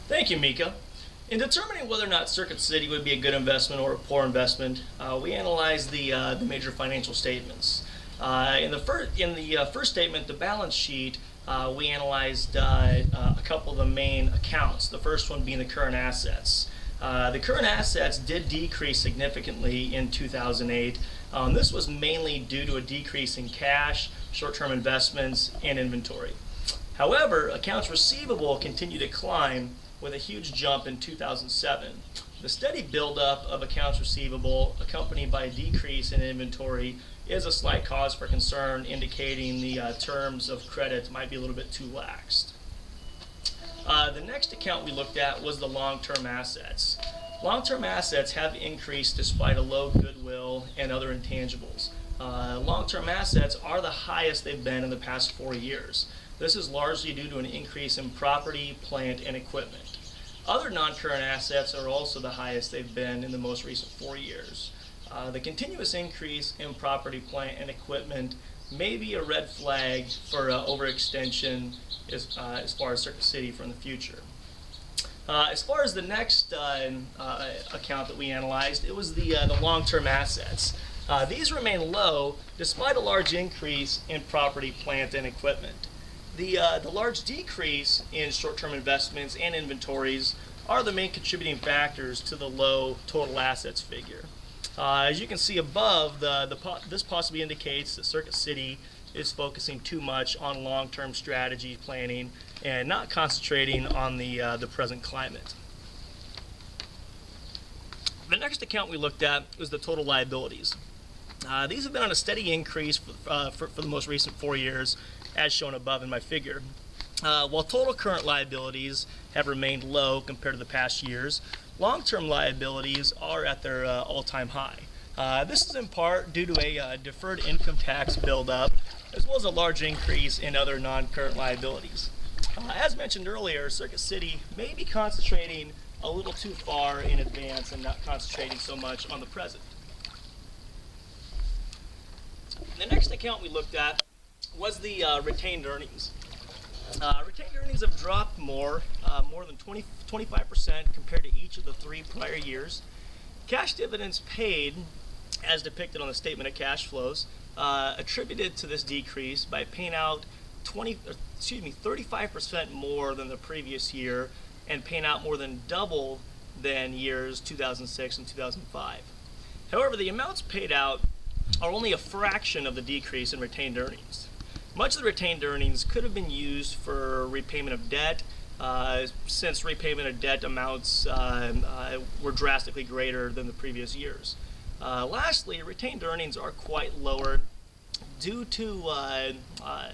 Thank you, Mika. In determining whether or not Circuit City would be a good investment or a poor investment, we analyzed the major financial statements. In the first statement, the balance sheet, we analyzed a couple of the main accounts. The first one being the current assets. The current assets did decrease significantly in 2008. This was mainly due to a decrease in cash, short-term investments, and inventory. However, accounts receivable continued to climb with a huge jump in 2007. The steady buildup of accounts receivable, accompanied by a decrease in inventory, is a slight cause for concern, indicating the terms of credit might be a little bit too lax. The next account we looked at was the long-term assets. Long-term assets have increased despite a low goodwill and other intangibles. Long-term assets are the highest they've been in the past 4 years. This is largely due to an increase in property, plant, and equipment. Other non-current assets are also the highest they've been in the most recent 4 years. The continuous increase in property, plant, and equipment may be a red flag for overextension as far as Circuit City for in the future. As far as the next account that we analyzed, it was the long-term assets. These remain low despite a large increase in property, plant, and equipment. The large decrease in short-term investments and inventories are the main contributing factors to the low total assets figure. As you can see above, this possibly indicates that Circuit City is focusing too much on long-term strategy planning and not concentrating on the present climate. The next account we looked at was the total liabilities. These have been on a steady increase for the most recent 4 years, as shown above in my figure. While total current liabilities have remained low compared to the past years, long-term liabilities are at their all-time high. This is in part due to a deferred income tax buildup, as well as a large increase in other non-current liabilities. As mentioned earlier, Circuit City may be concentrating a little too far in advance and not concentrating so much on the present. The next account we looked at was the retained earnings. Retained earnings have dropped more than 25% compared to each of the 3 prior years. Cash dividends paid, as depicted on the statement of cash flows, attributed to this decrease by paying out 35% more than the previous year and paying out more than double than years 2006 and 2005. However, the amounts paid out are only a fraction of the decrease in retained earnings. Much of the retained earnings could have been used for repayment of debt, since repayment of debt amounts were drastically greater than the previous years. Lastly, retained earnings are quite lower due to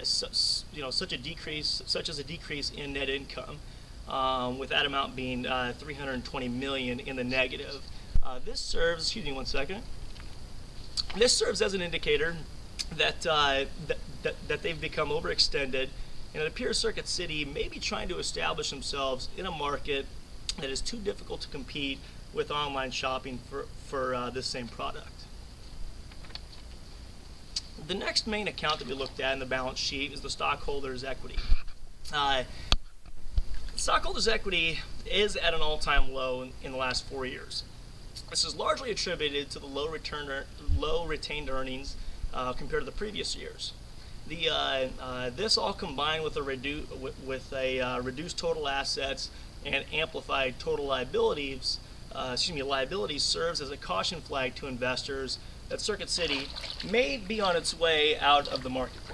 such as a decrease in net income, with that amount being $320 million in the negative. This serves as an indicator that they've become overextended, and it appears Circuit City may be trying to establish themselves in a market that is too difficult to compete with online shopping for this same product. The next main account that we looked at in the balance sheet is the stockholders' equity. Stockholders' equity is at an all-time low in the last 4 years. This is largely attributed to the low retained earnings compared to the previous years. This all combined with reduced total assets and amplified total liabilities serves as a caution flag to investors that Circuit City may be on its way out of the market.